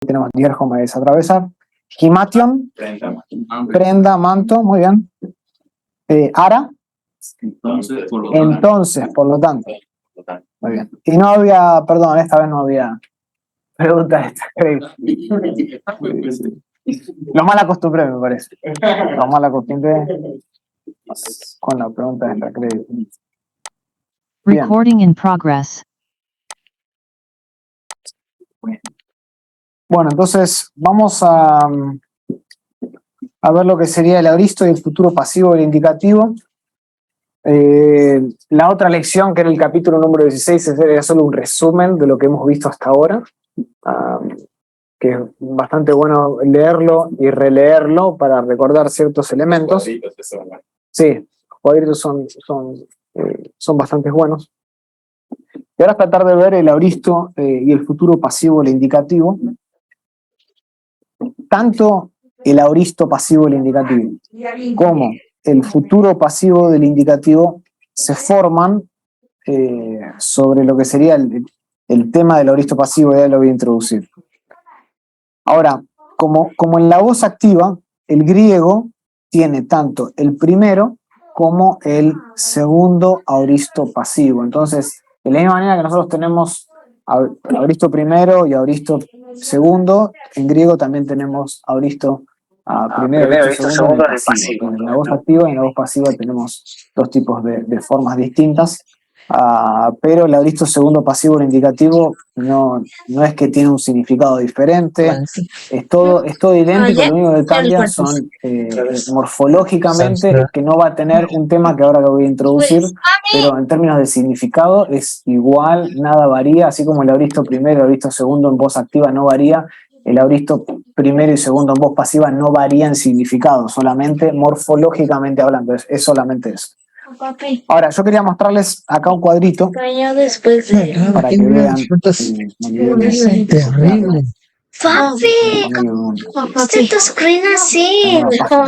tenemos diergoma es atravesar. Himation, prenda, manto, muy bien. Ara, entonces, por lo tanto. Muy bien. Y no había, perdón, esta vez no había preguntas extra, creo. Lo mal acostumbré, me parece. Lo mal acostumbré con la pregunta extra, creo. Bien. Recording in progress. Bueno, entonces vamos a ver lo que sería el aoristo y el futuro pasivo del indicativo. La otra lección, que era el capítulo número 16, era solo un resumen de lo que hemos visto hasta ahora, que es bastante bueno leerlo y releerlo para recordar ciertos elementos. Sí, los cuadritos son bastante buenos. Y ahora tratar de ver el aoristo y el futuro pasivo del indicativo. Tanto el aoristo pasivo del indicativo como el futuro pasivo del indicativo se forman sobre lo que sería el tema del aoristo pasivo. Ya lo voy a introducir. Ahora, como en la voz activa, el griego tiene tanto el primero como el segundo aoristo pasivo. Entonces, de la misma manera que nosotros tenemos aoristo primero y aoristo segundo, en griego también tenemos aoristo primero y aoristo segundo en el pasivo. En la voz activa y en la voz pasiva tenemos dos tipos de formas distintas. Pero el aoristo segundo pasivo del indicativo no es que tiene un significado diferente, es todo idéntico, lo único que cambia son morfológicamente, que no va a tener un tema que ahora lo voy a introducir, pero en términos de significado es igual, nada varía, así como el aoristo primero y el aoristo segundo en voz activa no varía, el aoristo primero y segundo en voz pasiva no varía en significado, solamente morfológicamente hablando, es solamente eso. Ahora, yo quería mostrarles acá un cuadrito para que vean. Terrible. Papi, tu screen así.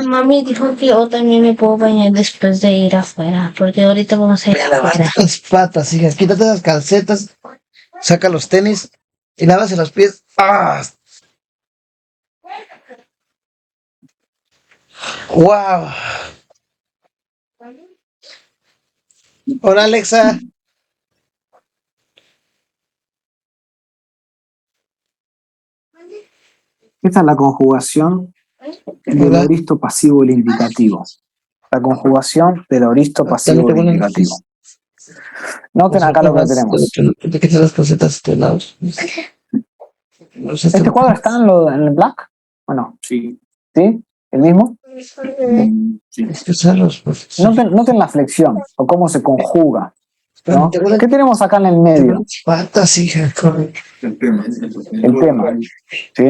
Mami dijo que yo también me puedo bañar después de ir afuera, porque ahorita vamos a ir afuera. Las patas, hija, quítate las calcetas, saca los tenis y lávase los pies. ¡Ah! ¡Wow! Hola, Alexa. Esta es la conjugación del aoristo pasivo del indicativo. La conjugación del aoristo pasivo del indicativo. Noten acá lo que tenemos. ¿Te quitas las calcetas de lados? ¿Este cuadro está en el black o no? Sí. ¿Sí? ¿El mismo? Sí. Es que usarlos. Noten la flexión o cómo se conjuga, ¿no? ¿Qué tenemos acá en el medio? Patas, hija. El tema. El tema. ¿Sí?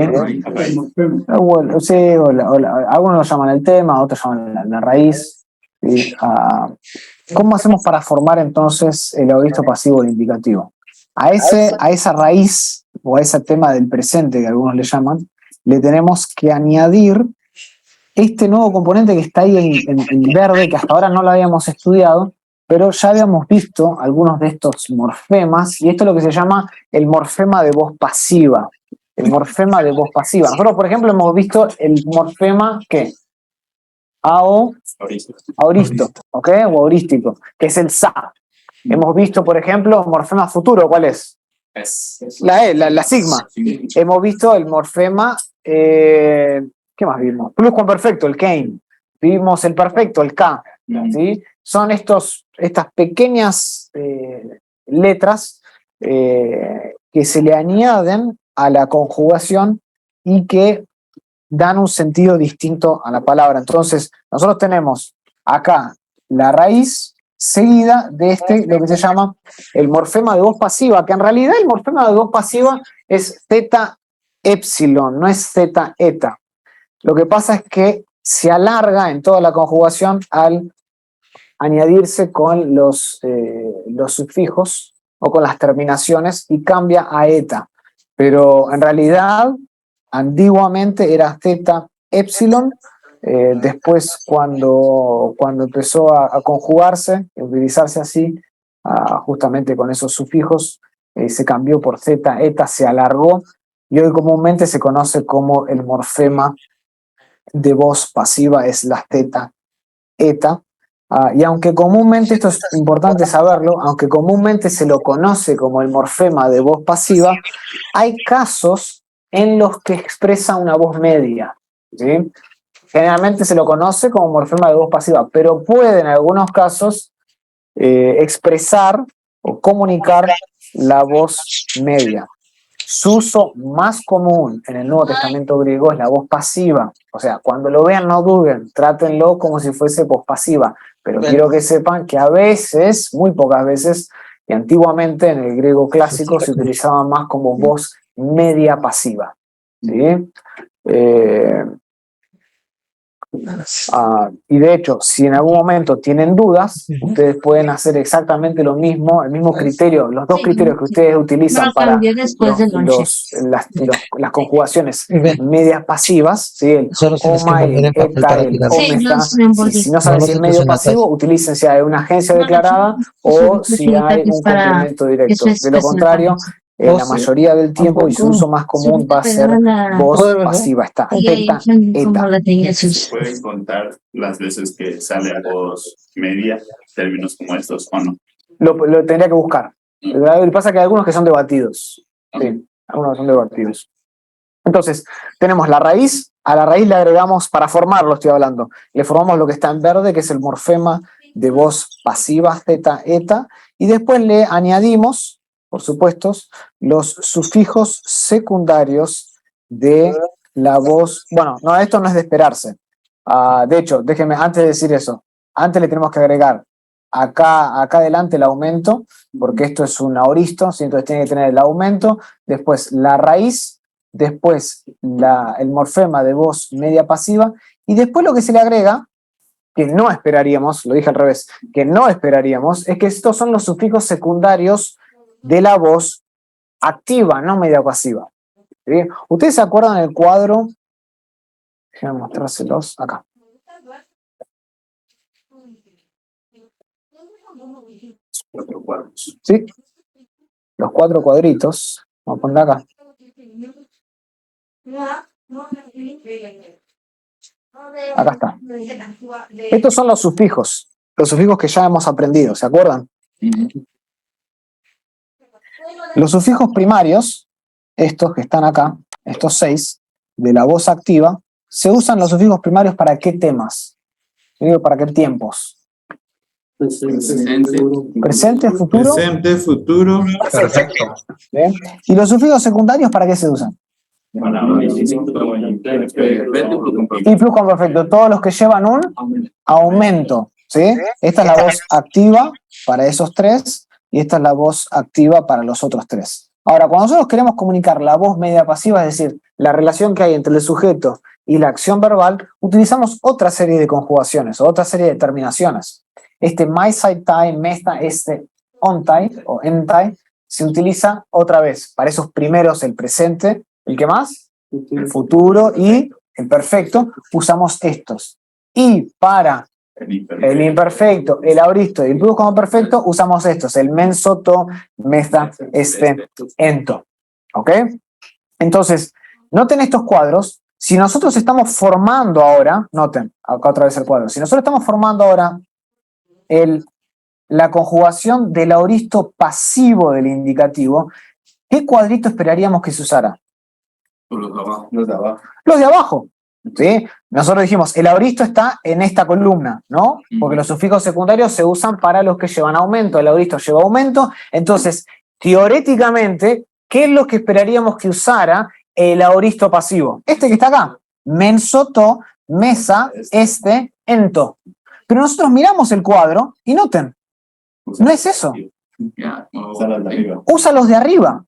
Bueno, sí, algunos lo llaman el tema, otros llaman la raíz. ¿Sí? ¿Cómo hacemos para formar entonces el aoristo pasivo del indicativo? A esa raíz o a ese tema del presente que algunos le llaman, le tenemos que añadir este nuevo componente que está ahí en verde, que hasta ahora no lo habíamos estudiado, pero ya habíamos visto algunos de estos morfemas, y esto es lo que se llama el morfema de voz pasiva. El morfema de voz pasiva. Nosotros, por ejemplo, hemos visto el morfema, ¿qué? Aoristo, ¿ok? O aurístico, que es el sa. Hemos visto, por ejemplo, morfema futuro, ¿cuál es? La E, la sigma. Hemos visto el morfema, ¿qué más vimos? Pluscuamperfecto, el Kane. Vimos el perfecto, el K. ¿Sí? Son estas pequeñas letras que se le añaden a la conjugación y que dan un sentido distinto a la palabra. Entonces, nosotros tenemos acá la raíz seguida de lo que se llama el morfema de voz pasiva, que en realidad el morfema de voz pasiva es zeta epsilon, no es zeta eta. Lo que pasa es que se alarga en toda la conjugación al añadirse con los sufijos o con las terminaciones y cambia a eta. Pero en realidad, antiguamente era zeta epsilon. Después, cuando empezó a conjugarse, a utilizarse así, justamente con esos sufijos, se cambió por zeta, eta se alargó y hoy comúnmente se conoce como el morfema de voz pasiva es la theta, eta. Y aunque comúnmente, esto es importante saberlo, aunque comúnmente se lo conoce como el morfema de voz pasiva, hay casos en los que expresa una voz media, ¿sí? Generalmente se lo conoce como morfema de voz pasiva, pero puede en algunos casos expresar o comunicar la voz media. Su uso más común en el Nuevo Testamento griego es la voz pasiva. O sea, cuando lo vean, no duden, trátenlo como si fuese voz pasiva. Pero quiero que sepan que a veces, muy pocas veces, y antiguamente en el griego clásico se utilizaba más como voz media pasiva, ¿sí? Y de hecho, si en algún momento tienen dudas, ustedes pueden hacer exactamente lo mismo, el mismo criterio, los dos criterios que ustedes utilizan para las conjugaciones medias pasivas, ¿sí? El Solo si les oma, quemo el el papel eta, para el tirar. omesta. Si no saben No, si es nosotros medio en la pasivo, utilicen si hay una agencia declarada o si hay un complemento directo. De lo contrario, la mayoría del tiempo y su uso más común va a ser voz pasiva. Está theta, eta. ¿Se pueden contar las veces que sale voz media, términos como estos o no? Lo tendría que buscar. Lo que pasa es que hay algunos que son debatidos. Sí, algunos son debatidos. Entonces, tenemos la raíz. A la raíz le agregamos, para formarlo estoy hablando, le formamos lo que está en verde, que es el morfema de voz pasiva, theta, eta, y después le añadimos, por supuesto, los sufijos secundarios de la voz. Bueno, no, esto no es de esperarse. De hecho, déjenme, antes de decir eso, antes le tenemos que agregar acá adelante el aumento, porque esto es un aoristo, ¿sí? Entonces tiene que tener el aumento, después la raíz, después el morfema de voz media pasiva, y después lo que se le agrega, que no esperaríamos, lo dije al revés, que no esperaríamos, es que estos son los sufijos secundarios de la voz activa, no media pasiva. ¿Sí? ¿Ustedes se acuerdan del cuadro? Déjenme mostrárselos acá. Cuatro cuadros. ¿Sí? Los 4 cuadritos. Vamos a poner acá. Acá está. Estos son los sufijos que ya hemos aprendido, ¿se acuerdan? Los sufijos primarios, estos que están acá, estos 6, de la voz activa, se usan los sufijos primarios ¿para qué temas? ¿Para qué tiempos? Presente, futuro. Presente, futuro. Perfecto. ¿Bien? ¿Y los sufijos secundarios para qué se usan? Y flujo perfecto, todos los que llevan un aumento, ¿sí? Esta es la voz activa para esos 3 y esta es la voz activa para los otros 3. Ahora, cuando nosotros queremos comunicar la voz media pasiva, es decir, la relación que hay entre el sujeto y la acción verbal, utilizamos otra serie de conjugaciones, otra serie de terminaciones. Este mai, sai, tai, mesta, este ontai o entai se utiliza otra vez para esos primeros, el presente, ¿el qué más? El futuro y el perfecto, usamos estos. Y para el imperfecto, el aoristo y el plus como perfecto, usamos estos, el men, soto, mesta, este, ento. ¿Ok? Entonces, noten estos cuadros. Si nosotros estamos formando ahora, noten, acá otra vez el cuadro, si nosotros estamos formando ahora la conjugación del aoristo pasivo del indicativo, ¿qué cuadrito esperaríamos que se usara? Los de abajo. Los de abajo. Los de abajo. ¿Sí? Nosotros dijimos, el aoristo está en esta columna, ¿no? Porque los sufijos secundarios se usan para los que llevan aumento, el aoristo lleva aumento, entonces, teóricamente, ¿qué es lo que esperaríamos que usara el aoristo pasivo? Este que está acá, men, soto, mesa, este, ento. Pero nosotros miramos el cuadro y noten, no es eso. Usa los de arriba.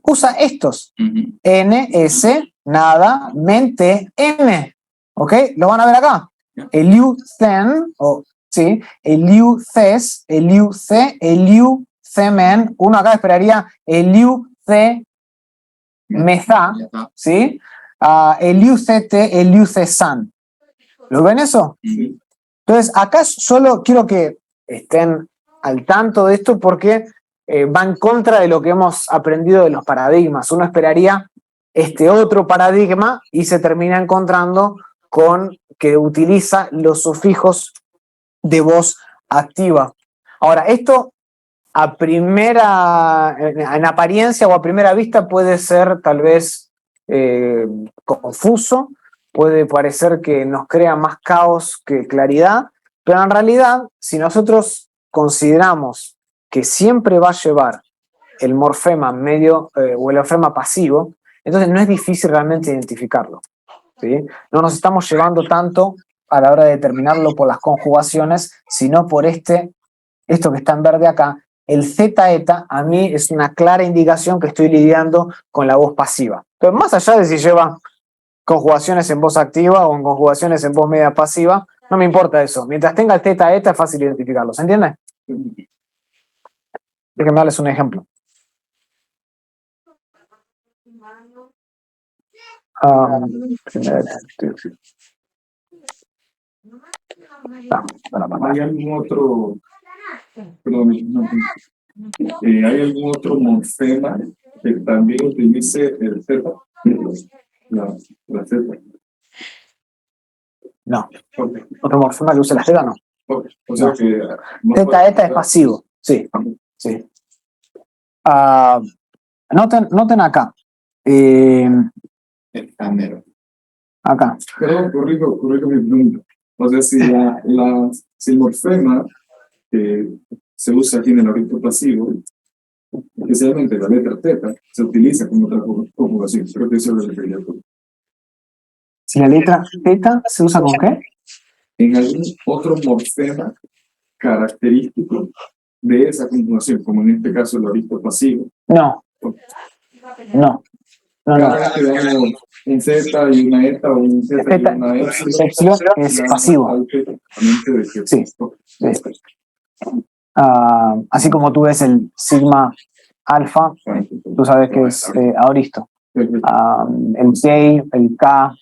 Usa estos. N, S, nada, mente, M. ¿Ok? Lo van a ver acá. Eliu, ten, sí, eliu, ces, eliu, ce, eliu, cemen. Uno acá esperaría eliu, ce, meza, ¿sí? Eliu, cete, eliu, cesan. ¿Lo ven eso? Entonces, acá solo quiero que estén al tanto de esto porque va en contra de lo que hemos aprendido de los paradigmas. Uno esperaría este otro paradigma y se termina encontrando con que utiliza los sufijos de voz activa. Ahora, esto en apariencia o a primera vista puede ser tal vez confuso, puede parecer que nos crea más caos que claridad, pero en realidad, si nosotros consideramos que siempre va a llevar el morfema medio o el morfema pasivo, entonces no es difícil realmente identificarlo, ¿sí? No nos estamos llevando tanto a la hora de determinarlo por las conjugaciones, sino por esto que está en verde acá. El zeta eta a mí es una clara indicación que estoy lidiando con la voz pasiva. Pero más allá de si lleva conjugaciones en voz activa o en conjugaciones en voz media pasiva, no me importa eso. Mientras tenga el zeta eta es fácil identificarlo. ¿Se entiende? Déjenme darles un ejemplo. ¿Hay algún otro, perdón, ¿hay algún otro morfema que también utilice el Z? La Z. No. Okay. Otro morfema que use la zeta, no. Okay. O sea No. que Zeta eta es pasivo. Sí. Sí. Noten acá. el género. Acá. Pero corrijo mi pregunta. O sea, si el morfema que se usa aquí en el ahorito pasivo, especialmente la letra Z, se utiliza como otra conjugación. Creo que eso es lo que quería decir. Si la letra zeta se usa con qué? En algún otro morfema característico de esa conjugación, como en este caso el ahorito pasivo. No. No. No, no. Cada vez que veamos un Z y una eta o un Z y una Epsilon es pasivo. Sí. Así como tú ves el sigma alfa, tú sabes que es aoristo. El J, el K,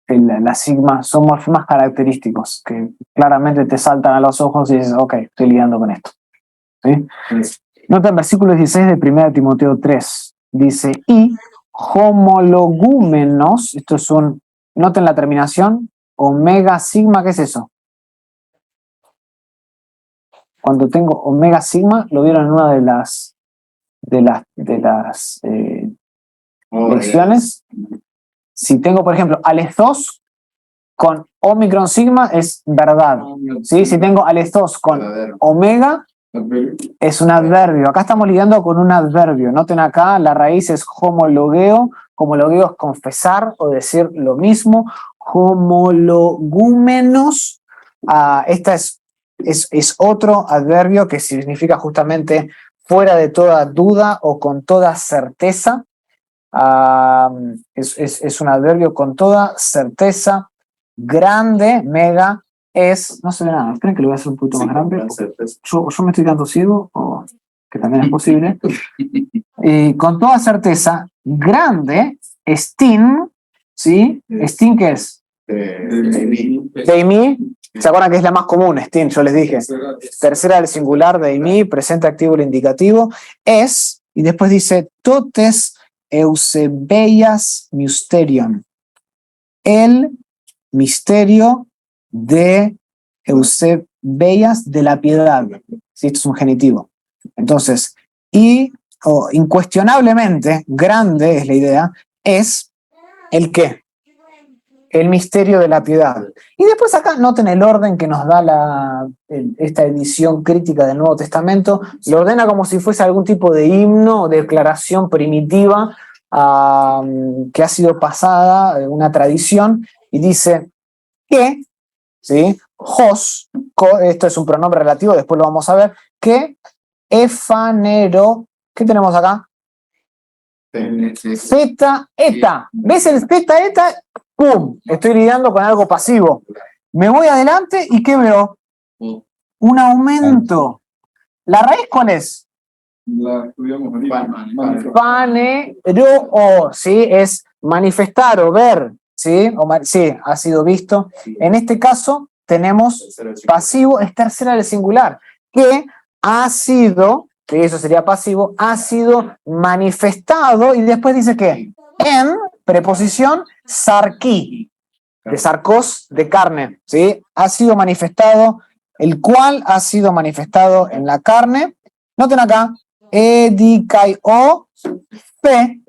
la sigma son morfemas característicos que claramente te saltan a los ojos y dices, ok, estoy lidiando con esto. ¿Sí? Nota en versículo 16 de 1 Timoteo 3. Dice, y homologúmenos, esto es noten la terminación, omega sigma, ¿qué es eso? Cuando tengo omega sigma, lo vieron en una de las lecciones. Si tengo, por ejemplo, Ales 2 con Omicron sigma es verdad. ¿Sí? Si tengo Ales 2 con omega, es un adverbio. Acá estamos lidiando con un adverbio. Noten acá, la raíz es homologueo. Homologueo es confesar o decir lo mismo. Homologúmenos. Esta es otro adverbio que significa justamente fuera de toda duda o con toda certeza. Es un adverbio con toda certeza. Grande, mega, no se ve nada. ¿Creen que lo voy a hacer un poquito más grande? Yo me estoy quedando ciego, que también es posible. Con toda certeza, grande, Stin, ¿sí? ¿Stin qué es? Deimi. ¿Se acuerdan que es la más común? Stin, yo les dije. Tercera del singular, deimi, presente activo el indicativo. Es, y después dice, totes Eusebeias mysterion. El misterio de Eusebeias de la piedad. ¿Sí? Esto es un genitivo. Entonces, incuestionablemente, grande es la idea, es el qué. El misterio de la piedad. Y después acá noten el orden que nos da esta edición crítica del Nuevo Testamento. Lo ordena como si fuese algún tipo de himno o declaración primitiva que ha sido pasada, una tradición, y dice que, ¿sí? Jos, esto es un pronombre relativo, después lo vamos a ver, que efanero, ¿qué tenemos acá? Zeta eta. ¿Ves el zeta eta? ¡Pum! Estoy lidiando con algo pasivo. Me voy adelante y ¿qué veo? Un aumento. ¿La raíz cuál es? La estudiamos ahorita. Panero, ¿sí? Es manifestar o ver, ¿sí? Sí, ha sido visto. En este caso tenemos pasivo, es tercera del singular, que ha sido, que eso sería pasivo, ha sido manifestado y después dice que en preposición sarquí, de sarcos, de carne, ¿sí? Ha sido manifestado, el cual ha sido manifestado en la carne. Noten acá, edikaio, P,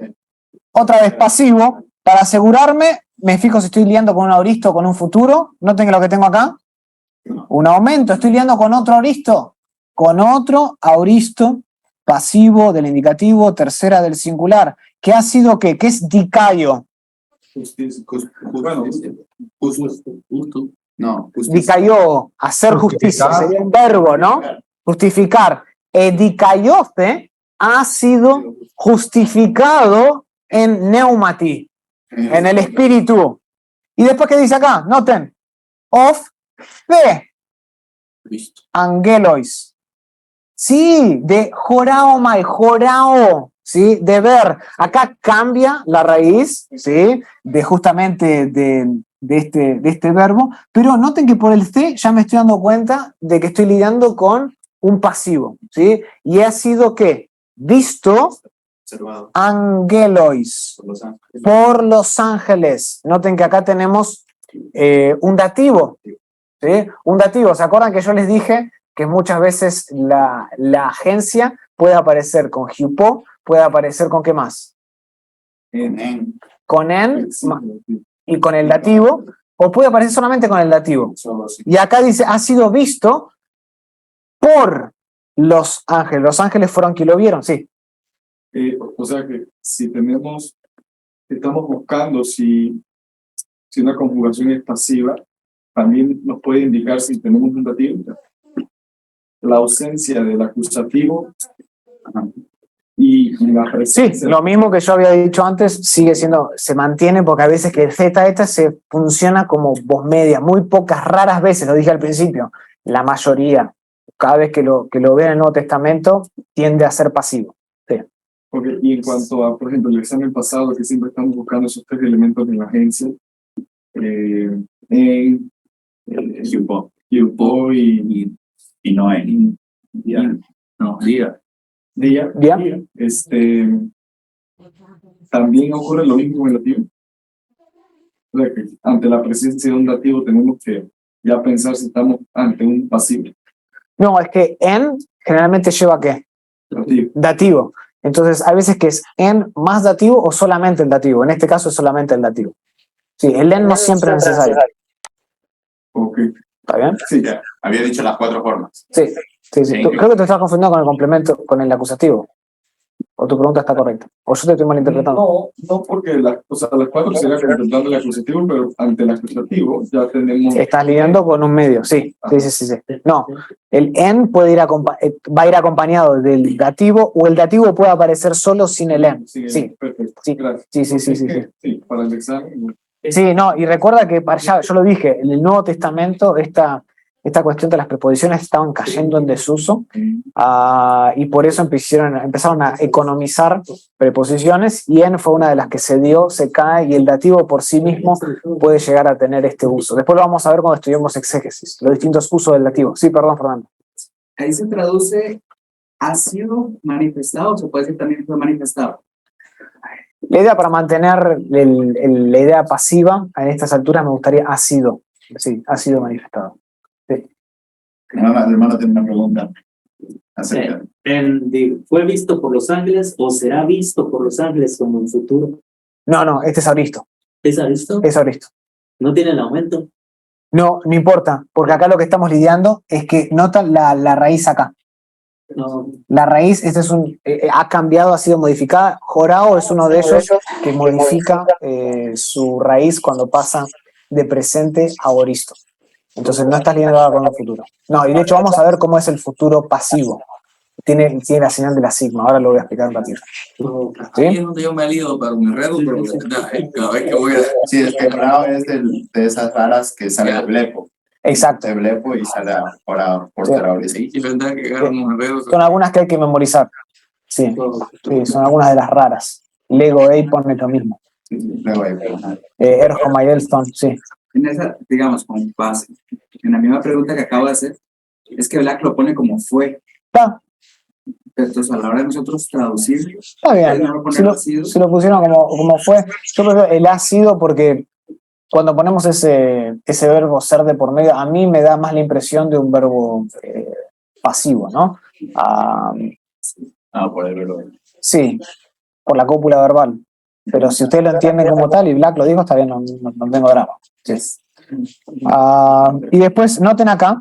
otra vez pasivo, para asegurarme, me fijo si estoy liando con un auristo o con un futuro. Noten que lo que tengo acá, un aumento, estoy liando con otro auristo, pasivo del indicativo, tercera del singular. ¿Qué ha sido qué? ¿Qué es dicaio? Dicaio, hacer justicia, sería un verbo, ¿no? Justificar. Edikaiote ha sido justificado en neumati, en el espíritu. ¿Y después qué dice acá? Noten. Of fe. Angelois. Sí, de joraomai, jorao, ¿sí? De ver. Acá cambia la raíz, ¿sí? De justamente de este verbo, pero noten que por el C ya me estoy dando cuenta de que estoy lidiando con un pasivo, ¿sí? Y ha sido ¿qué? Visto angelois, por los ángeles. Noten que acá tenemos un dativo, ¿sí? Un dativo. ¿Se acuerdan que yo les dije que muchas veces la agencia puede aparecer con hypo, puede aparecer con qué más? Con en y con el dativo, o puede aparecer solamente con el dativo. Y acá dice, ha sido visto por los ángeles. Los ángeles fueron quienes lo vieron, sí. O sea que si estamos buscando si una conjugación es pasiva, también nos puede indicar si tenemos un dativo. La ausencia del acusativo y la presencia. Sí, lo mismo que yo había dicho antes sigue siendo, se mantiene porque a veces que el Z esta se funciona como voz media, muy pocas, raras veces, lo dije al principio, la mayoría, cada vez que lo vean en el Nuevo Testamento, tiende a ser pasivo. Sí. Okay. Y en cuanto a, por ejemplo, el examen pasado, que siempre estamos buscando esos tres elementos en la agencia, Hypo y Noé. Día. También ocurre lo mismo con el dativo. O sea que ante la presencia de un dativo tenemos que ya pensar si estamos ante un pasivo. No, es que en generalmente lleva ¿qué? Dativo. Entonces, hay veces que es en más dativo o solamente el dativo. En este caso es solamente el dativo. Sí, el en no siempre es necesario. Ok. ¿Está bien? Sí, ya. Había dicho las 4 formas. Sí. Creo que te estás confundiendo con el complemento, con el acusativo. O tu pregunta está correcta. O yo te estoy malinterpretando. No, porque las 4 sería contemplando el acusativo, pero ante el acusativo ya tenemos. Estás lidiando con un medio, sí. Sí. No, el en puede ir va a ir acompañado del dativo o el dativo puede aparecer solo sin el en. Sí, perfecto. Sí, Gracias. Sí, para el examen. Sí, no, y recuerda que yo lo dije, en el Nuevo Testamento esta cuestión de las preposiciones estaban cayendo en desuso y por eso empezaron a economizar preposiciones y en fue una de las que se cae y el dativo por sí mismo puede llegar a tener este uso. Después lo vamos a ver cuando estudiemos exégesis, los distintos usos del dativo. Sí, perdón, Fernando. Ahí se traduce ha sido manifestado o se puede decir también fue manifestado. La idea para mantener la idea pasiva en estas alturas me gustaría ha sido manifestado. Sí. Hermano, tiene una pregunta acerca. ¿Fue visto por los ángeles o será visto por los ángeles como en futuro? No, este es auristo. ¿Es auristo? Es auristo. ¿No tiene el aumento? No importa, porque acá lo que estamos lidiando es que nota la raíz acá. No. La raíz, ha cambiado, ha sido modificada. Jorao es uno de ellos que modifica su raíz cuando pasa de presente a auristo. Entonces no estás lidiando ahora con el futuro. No, y de hecho vamos a ver cómo es el futuro pasivo. Tiene la señal de la sigma, ahora lo voy a explicar un ratito. ¿Sí? Ahí es donde yo me lío para un enredo, pero cada vez que voy a... Sí, es que Jorao es de esas raras que sale de blepo. Exacto. De blepo y sale ahora por Jorao. Sí. Y verdad que agarran unos enredos. Son algunas que hay que memorizar. Sí, son algunas de las raras. Lego A pone lo mismo. Erjo Mayelstone, sí. En esa, digamos, con base. En la misma pregunta que acabo de hacer, es que Black lo pone como fue. Entonces, a la hora de nosotros traducir, Está bien. no poner Si lo, ácido. si lo pusieron como fue, yo prefiero el ácido porque cuando ponemos ese verbo ser de por medio, a mí me da más la impresión de un verbo pasivo, ¿no? Por el verbo. Sí, por la cópula verbal. Pero si ustedes lo entienden como tal, y Black lo dijo, está bien, no tengo drama. Sí. Y después, noten acá,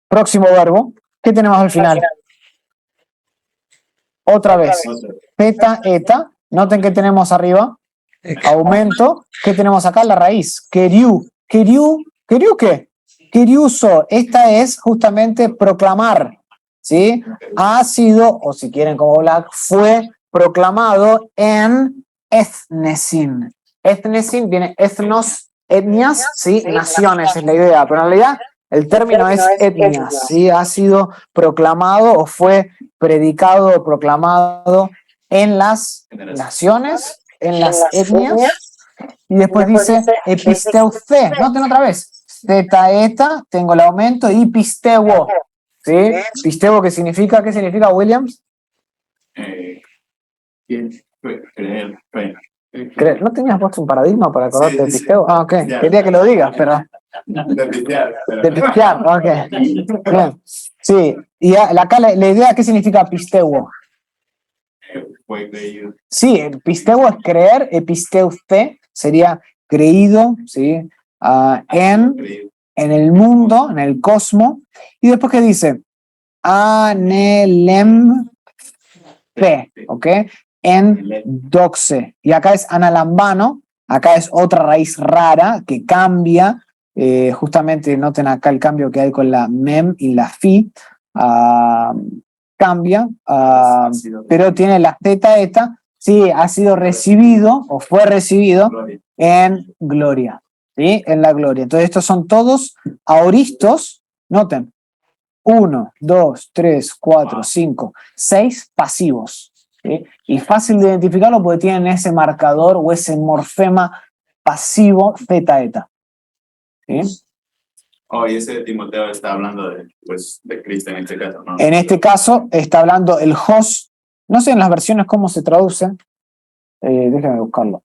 próximo verbo, ¿qué tenemos al final? Otra vez, theta, eta, noten que tenemos arriba, aumento, ¿qué tenemos acá? La raíz, keriu, ¿keriu qué? Keriuso, esta es justamente proclamar, ¿sí? Ha sido, o si quieren como Black, fue proclamado en ethnesin. Ethnesin viene ethnos, etnias, ¿sí? Naciones es la idea, pero en realidad el término es etnias, ¿sí? Ha sido proclamado o fue predicado o proclamado en las naciones, en las etnias, y después dice episteuce, noten otra vez, zeta, eta, tengo el aumento, y pisteuo, ¿sí? Pisteuo, ¿qué significa? ¿Qué significa, Williams? ¿No tenías puesto un paradigma para acordarte de pisteuo? Ah, ok, quería que lo digas, pero... De pistear, ok. Bien. Sí, y acá la idea, ¿qué significa pisteuo? Fue creído. Sí, pisteuo es creer, episteuste sería creído, ¿sí? En el mundo, en el cosmos. Y después, ¿qué dice? Anelem P, ¿ok? En doxe. Y acá es analambano, acá es otra raíz rara que cambia. Justamente noten acá el cambio que hay con la mem y la fi. Cambia, pero tiene la zeta, eta. Sí, ha sido recibido o fue recibido en gloria. ¿Sí? En la gloria. Entonces, estos son todos aoristos. Noten. 1, 2, 3, 4, 5, 6 pasivos. ¿Sí? Y fácil de identificarlo porque tienen ese marcador o ese morfema pasivo zeta, eta. ¿Sí? Y ese de Timoteo está hablando de Cristo en este caso, ¿no? En este caso está hablando el host. No sé en las versiones cómo se traduce. Déjame buscarlo.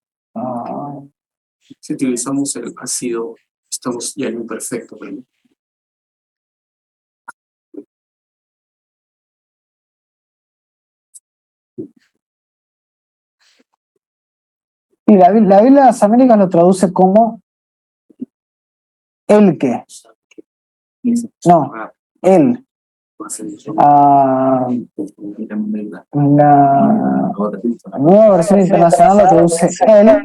Si utilizamos el ácido, estamos ya en un perfecto. ¿No? Y la Biblia de las Américas lo traduce como el que. No, él. La nueva versión internacional lo traduce él.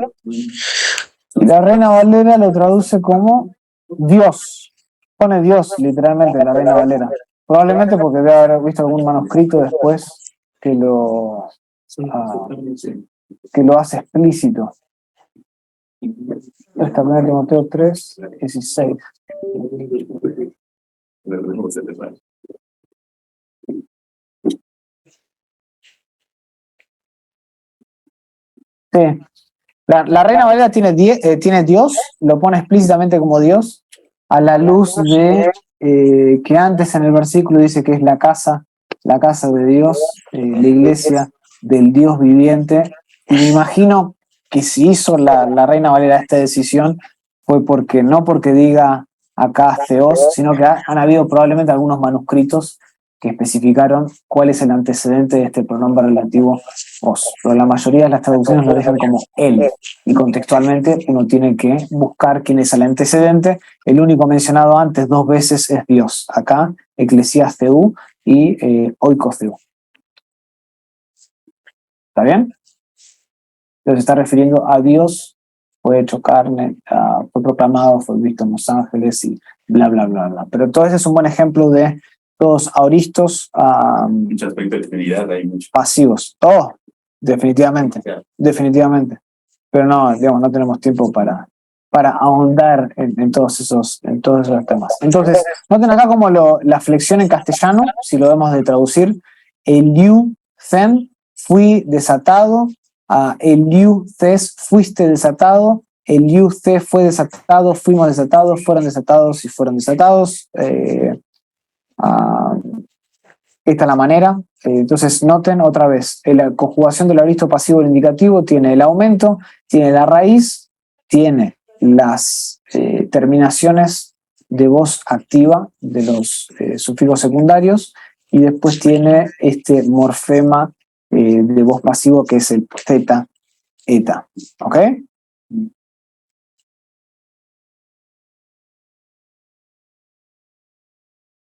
Y la Reina Valera lo traduce como Dios. Pone Dios, literalmente, la Reina Valera. Probablemente porque debe haber visto algún manuscrito después que lo hace explícito. Esta 1 Timoteo 3, 16. Sí. La Reina Valera tiene Dios, lo pone explícitamente como Dios, a la luz de que antes en el versículo dice que es la casa de Dios, la iglesia del Dios viviente. Y me imagino que si hizo la Reina Valera esta decisión fue porque no porque diga acá Theos, sino que han habido probablemente algunos manuscritos que especificaron cuál es el antecedente de este pronombre relativo os. Pero la mayoría de las traducciones lo dejan como él, y contextualmente uno tiene que buscar quién es el antecedente. El único mencionado antes 2 veces es Dios. Acá, Eclesiastes y Oikos Theou. ¿Está bien? Entonces se está refiriendo a Dios, fue hecho carne, fue proclamado, fue visto en los ángeles y bla, bla, bla, bla. Pero todo ese es un buen ejemplo de todos aoristos mucho aspecto de Trinidad, hay mucho. Pasivos. Oh, definitivamente. Definitivamente. Pero no, digamos, no tenemos tiempo para ahondar en todos esos temas. Entonces, noten acá como la flexión en castellano, si lo debemos de traducir, eliu zen, fui desatado, eliu ces, fuiste desatado, eliu ce, fue desatado, fuimos desatados, fueron desatados y fueron desatados. Esta es la manera, Entonces, noten otra vez, la conjugación del aoristo pasivo del indicativo tiene el aumento, tiene la raíz, tiene las terminaciones de voz activa de los sufijos secundarios y después tiene este morfema de voz pasivo que es el zeta, eta. ¿Ok?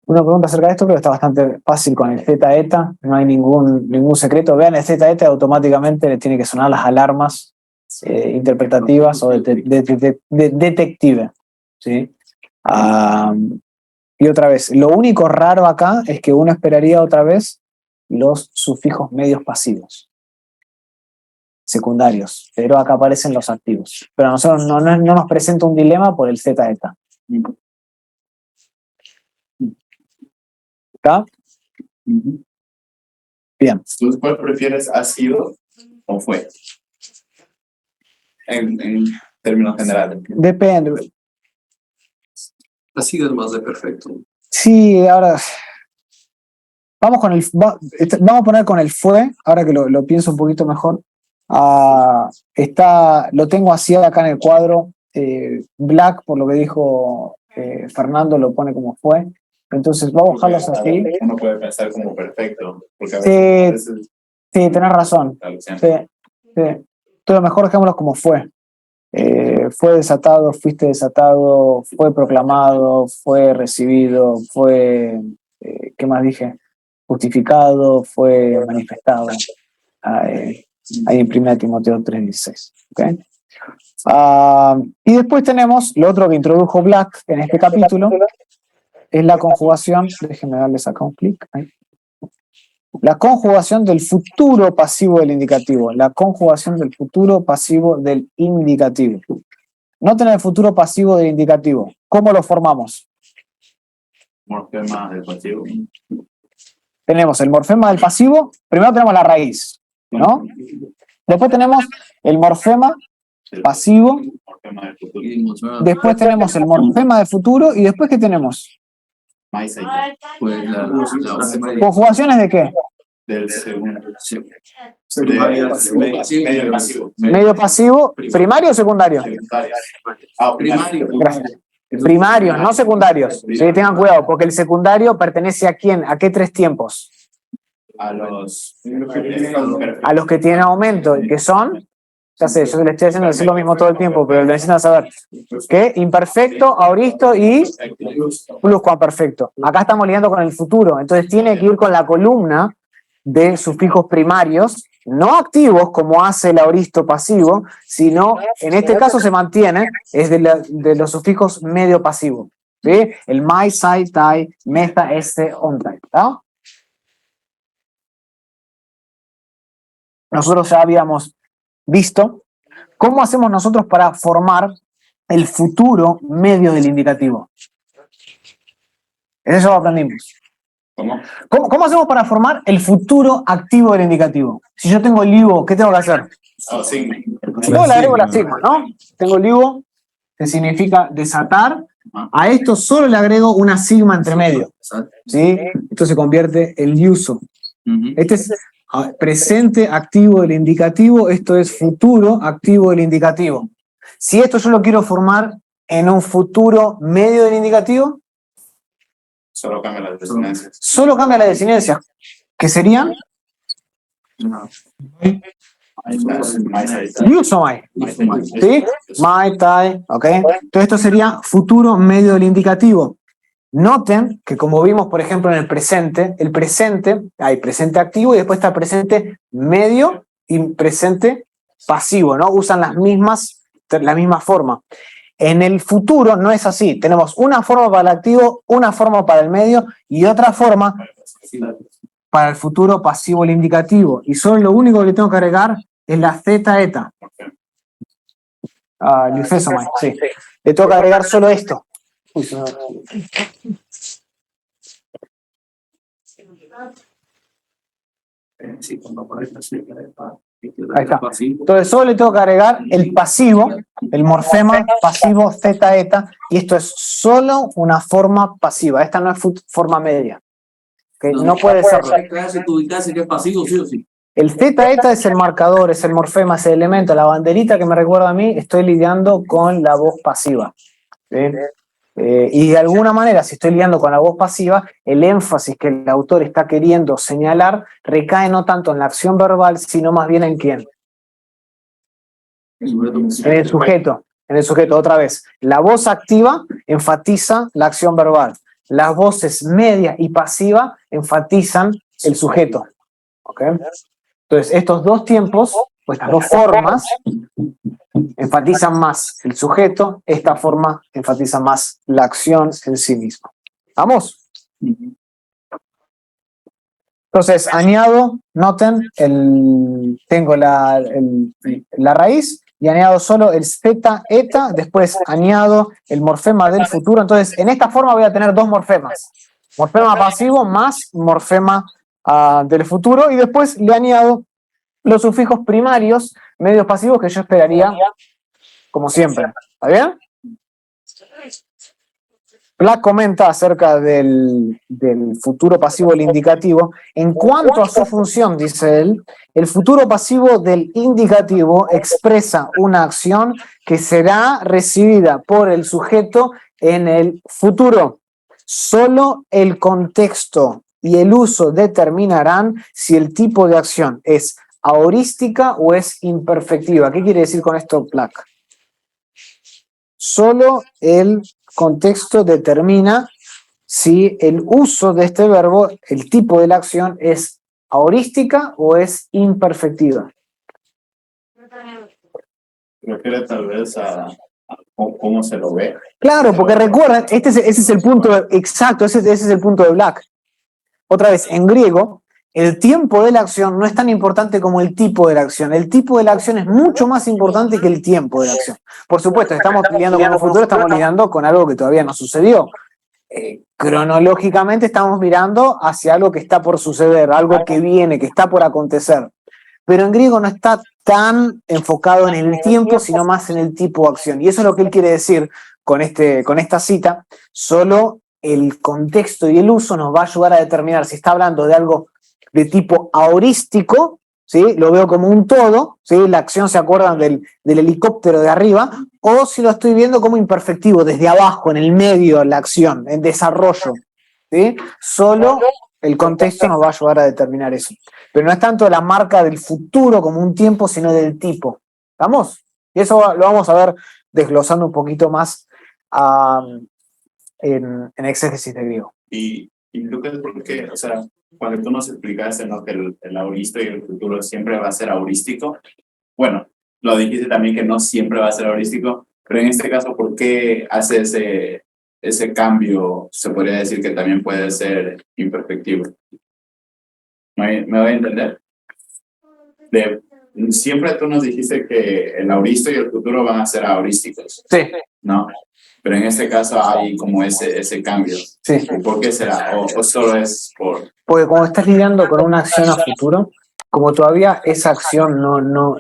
Una pregunta acerca de esto, pero está bastante fácil con el zeta eta, no hay ningún secreto. Vean el zeta eta, automáticamente le tiene que sonar las alarmas interpretativas o detective. ¿Sí? Y otra vez, lo único raro acá es que uno esperaría otra vez los sufijos medios pasivos, secundarios, pero acá aparecen los activos. Pero a nosotros no nos presenta un dilema por el zeta eta. ¿Está? Bien. ¿Tú cuál prefieres, ha sido o fue? En términos generales. Depende. Ha sido el más de perfecto. Sí, ahora vamos a poner con el fue, ahora que lo pienso un poquito mejor. Lo tengo así acá en el cuadro. Black, por lo que dijo Fernando, lo pone como fue. Entonces vamos a dejarlos así. Uno puede pensar como perfecto. Porque a veces sí, tenés razón. Sí. Todo mejor dejémoslo como fue. Fue desatado, fuiste desatado, fue proclamado, fue recibido, fue, ¿qué más dije? Justificado, fue manifestado. Ahí en 1 Timoteo 3:16. ¿Okay? Y después tenemos lo otro que introdujo Black en este capítulo, es la conjugación, déjenme darles acá un clic. La conjugación del futuro pasivo del indicativo. La conjugación del futuro pasivo del indicativo. Noten el futuro pasivo del indicativo. ¿Cómo lo formamos? Morfema del pasivo. Tenemos el morfema del pasivo. Primero tenemos la raíz, ¿no? Después tenemos el morfema pasivo. Después tenemos el morfema del futuro. ¿Y después qué tenemos? Pues ¿Conjugaciones de qué? Del segundo. Medio pasivo. Medio pasivo, primario o secundario. primario. Gracias. Primarios, no secundarios. Sí, tengan cuidado, porque el secundario pertenece ¿a quién? ¿A qué tres tiempos? A los que tienen aumento, y que son, ya sé, yo le estoy haciendo decir lo mismo todo el tiempo, pero lo necesitan saber. ¿Qué? Imperfecto, aoristo y pluscuamperfecto. Acá estamos lidiando con el futuro, entonces tiene que ir con la columna de sufijos primarios, no activos como hace el aoristo pasivo, sino en este caso se mantiene, es de los sufijos medio pasivos. ¿Sí? El mai, sai, tai, meta, este, ontai. ¿Tá? Nosotros ya habíamos visto cómo hacemos nosotros para formar el futuro medio del indicativo. Eso lo aprendimos. ¿Cómo hacemos para formar el futuro activo del indicativo? Si yo tengo LIBO, ¿qué tengo que hacer? sigma. Luego le agrego la sigma, ¿no? Tengo LIBO, que significa desatar. A esto solo le agrego una sigma entre medio. ¿Sí? Esto se convierte en liuso. Este es presente activo del indicativo, esto es futuro activo del indicativo. Si esto yo lo quiero formar en un futuro medio del indicativo, Solo cambia las desinencias. solo cambia la desinencia, que serían liuso mai. ¿Sí? Mai, tai, ¿ok? Entonces esto sería futuro medio del indicativo. Noten que como vimos, por ejemplo, en el presente hay presente activo y después está presente medio y presente pasivo, ¿no? Usan la misma forma. En el futuro no es así. Tenemos una forma para el activo, una forma para el medio y otra forma para el futuro pasivo el indicativo. Y solo lo único que le tengo que agregar es la zeta eta. Sí. Le tengo que agregar solo esto. Ahí está. Entonces solo le tengo que agregar el pasivo, el morfema pasivo zeta eta, y esto es solo una forma pasiva. Esta no es forma media. ¿Ok? No puede serlo. Tu ubicación sería pasivo, sí o sí. El zeta eta es el marcador, es el morfema, es el elemento, la banderita que me recuerda a mí, estoy lidiando con la voz pasiva. ¿Sí? Y de alguna manera, si estoy lidiando con la voz pasiva, el énfasis que el autor está queriendo señalar recae no tanto en la acción verbal, sino más bien en quién. En el sujeto. En el sujeto, otra vez. La voz activa enfatiza la acción verbal. Las voces media y pasiva enfatizan el sujeto. ¿Ok? Entonces, estos dos tiempos, o estas dos formas, enfatizan más el sujeto, esta forma enfatiza más la acción en sí misma. ¿Vamos? Entonces, añado, noten, tengo la raíz y añado solo el zeta, eta, después añado el morfema del futuro. Entonces, en esta forma voy a tener dos morfemas. Morfema pasivo más morfema del futuro y después le añado los sufijos primarios, medios pasivos que yo esperaría como siempre. ¿Está bien? Black comenta acerca del futuro pasivo del indicativo. En cuanto a su función, dice él, el futuro pasivo del indicativo expresa una acción que será recibida por el sujeto en el futuro. Solo el contexto y el uso determinarán si el tipo de acción es aorística o es imperfectiva. ¿Qué quiere decir con esto, Black? Solo el contexto determina si el uso de este verbo, el tipo de la acción, es aorística o es imperfectiva. Refiere tal vez a cómo se lo ve. Claro, porque recuerden, ese es el punto exacto, ese es el punto de Black. Otra vez, en griego, el tiempo de la acción no es tan importante como el tipo de la acción. El tipo de la acción es mucho más importante que el tiempo de la acción. Por supuesto, estamos lidiando con un futuro, estamos lidiando con algo que todavía no sucedió. Cronológicamente estamos mirando hacia algo que está por suceder, algo que viene, que está por acontecer. Pero en griego no está tan enfocado en el tiempo, sino más en el tipo de acción. Y eso es lo que él quiere decir con esta cita. Solo el contexto y el uso nos va a ayudar a determinar si está hablando de algo de tipo aorístico, ¿sí? Lo veo como un todo, ¿sí? La acción se acuerdan del helicóptero de arriba, o si lo estoy viendo como imperfectivo, desde abajo, en el medio, la acción, en desarrollo. ¿Sí? Solo el contexto nos va a ayudar a determinar eso. Pero no es tanto la marca del futuro como un tiempo, sino del tipo. ¿Estamos? Y eso lo vamos a ver desglosando un poquito más en exégesis de griego. Y Lucas, porque, o sea, cuando tú nos explicaste, ¿no?, que el auristo y el futuro siempre va a ser aurístico, bueno, lo dijiste también que no siempre va a ser aurístico, pero en este caso, ¿por qué hace ese cambio? Se podría decir que también puede ser imperfectivo. ¿Me voy a entender? Siempre tú nos dijiste que el auristo y el futuro van a ser aurísticos. Sí. ¿No? Pero en este caso hay como ese cambio. Sí. ¿Por qué será? ¿O solo es por...? Porque cuando estás lidiando con una acción a futuro, como todavía esa acción no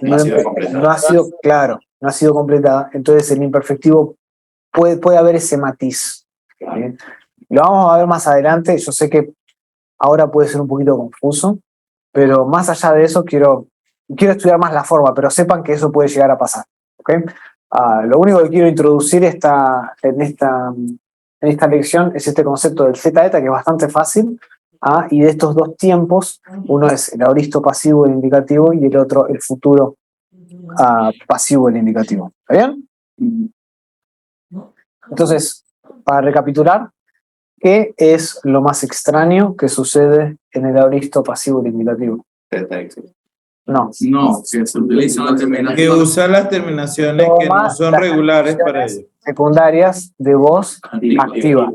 ha sido claro, no ha sido completada, entonces el imperfectivo puede haber ese matiz. ¿Sí? Lo vamos a ver más adelante. Yo sé que ahora puede ser un poquito confuso, pero más allá de eso quiero estudiar más la forma, pero sepan que eso puede llegar a pasar. ¿Okay? Lo único que quiero introducir en esta lección es este concepto del zeta eta, que es bastante fácil, y de estos dos tiempos, uno es el aoristo pasivo del indicativo y el otro el futuro pasivo del indicativo. ¿Está bien? Entonces, para recapitular, ¿qué es lo más extraño que sucede en el aoristo pasivo del indicativo? No. No, que se utilizan las terminaciones. Que usa las terminaciones que no son regulares para ellos. Secundarias de voz activa.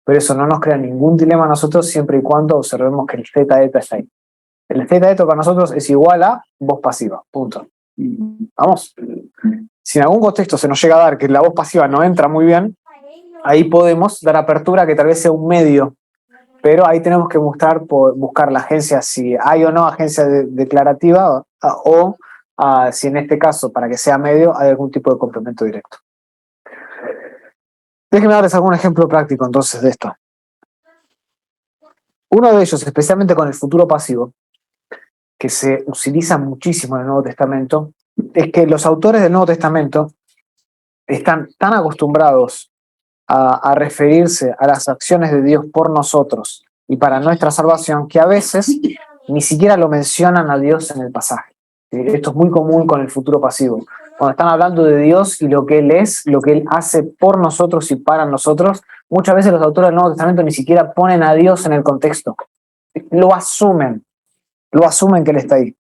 Pero eso no nos crea ningún dilema a nosotros siempre y cuando observemos que el zeta eta está ahí. El zeta eta para nosotros es igual a voz pasiva. Punto. Vamos. Si en algún contexto se nos llega a dar que la voz pasiva no entra muy bien, ahí podemos dar apertura que tal vez sea un medio. Pero ahí tenemos que buscar la agencia, si hay o no agencia declarativa, o si en este caso, para que sea medio, hay algún tipo de complemento directo. Déjenme darles algún ejemplo práctico entonces de esto. Uno de ellos, especialmente con el futuro pasivo, que se utiliza muchísimo en el Nuevo Testamento, es que los autores del Nuevo Testamento están tan acostumbrados a referirse a las acciones de Dios por nosotros y para nuestra salvación, que a veces ni siquiera lo mencionan a Dios en el pasaje. Esto es muy común con el futuro pasivo. Cuando están hablando de Dios y lo que Él es, lo que Él hace por nosotros y para nosotros, muchas veces los autores del Nuevo Testamento ni siquiera ponen a Dios en el contexto. Lo asumen que Él está ahí.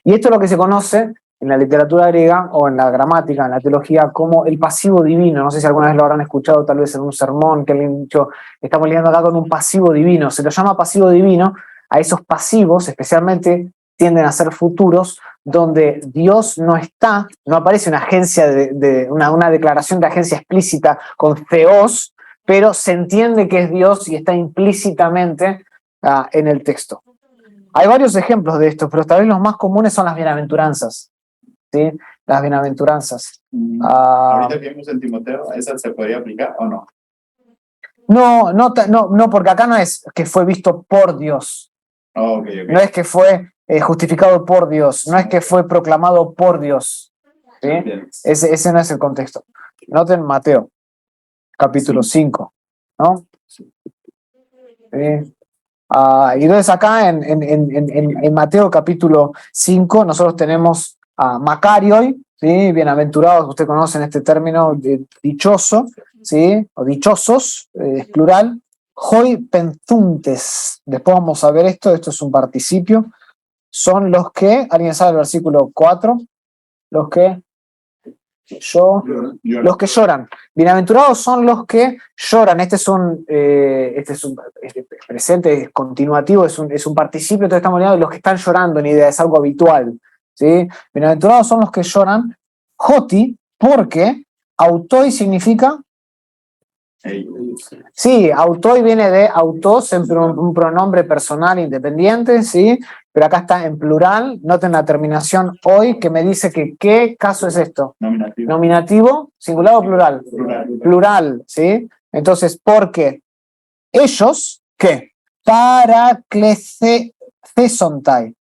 Y esto es lo que se conoce en la literatura griega o en la gramática, en la teología, como el pasivo divino. No sé si alguna vez lo habrán escuchado, tal vez en un sermón que alguien ha dicho, estamos lidiando acá con un pasivo divino. Se lo llama pasivo divino a esos pasivos, especialmente tienden a ser futuros, donde Dios no está, no aparece una agencia una declaración de agencia explícita con theos, pero se entiende que es Dios y está implícitamente en el texto. Hay varios ejemplos de esto, pero tal vez los más comunes son las bienaventuranzas. ¿Sí? Las bienaventuranzas. Ahorita que vimos en Timoteo, ¿esa se podría aplicar o no? No, porque acá no es que fue visto por Dios. Oh, okay. No es que fue justificado por Dios, no es que fue proclamado por Dios. ¿Sí? Ese no es el contexto. Noten Mateo, capítulo 5. ¿No? ¿Sí? Y entonces acá en Mateo capítulo 5 nosotros tenemos a Macarioi, ¿sí? Bienaventurados, ustedes conocen este término de dichoso, ¿sí? O dichosos, es plural. Hoi pentuntes, después vamos a ver esto es un participio, son los que, ¿alguien sabe el versículo 4? Los que lloran. Bienaventurados son los que lloran. Este es un presente, es continuativo, es un participio, entonces estamos hablando de los que están llorando en idea, es algo habitual. ¿Sí? Bienaventurados son los que lloran. Joti, porque autoi significa. Sí, autoi viene de autos, siempre un pronombre personal independiente, ¿sí? Pero acá está en plural. Noten la terminación hoy que me dice que ¿qué caso es esto? Nominativo, singular o plural. Plural, ¿sí? Entonces, porque ellos, ¿qué? Paraclecesontai.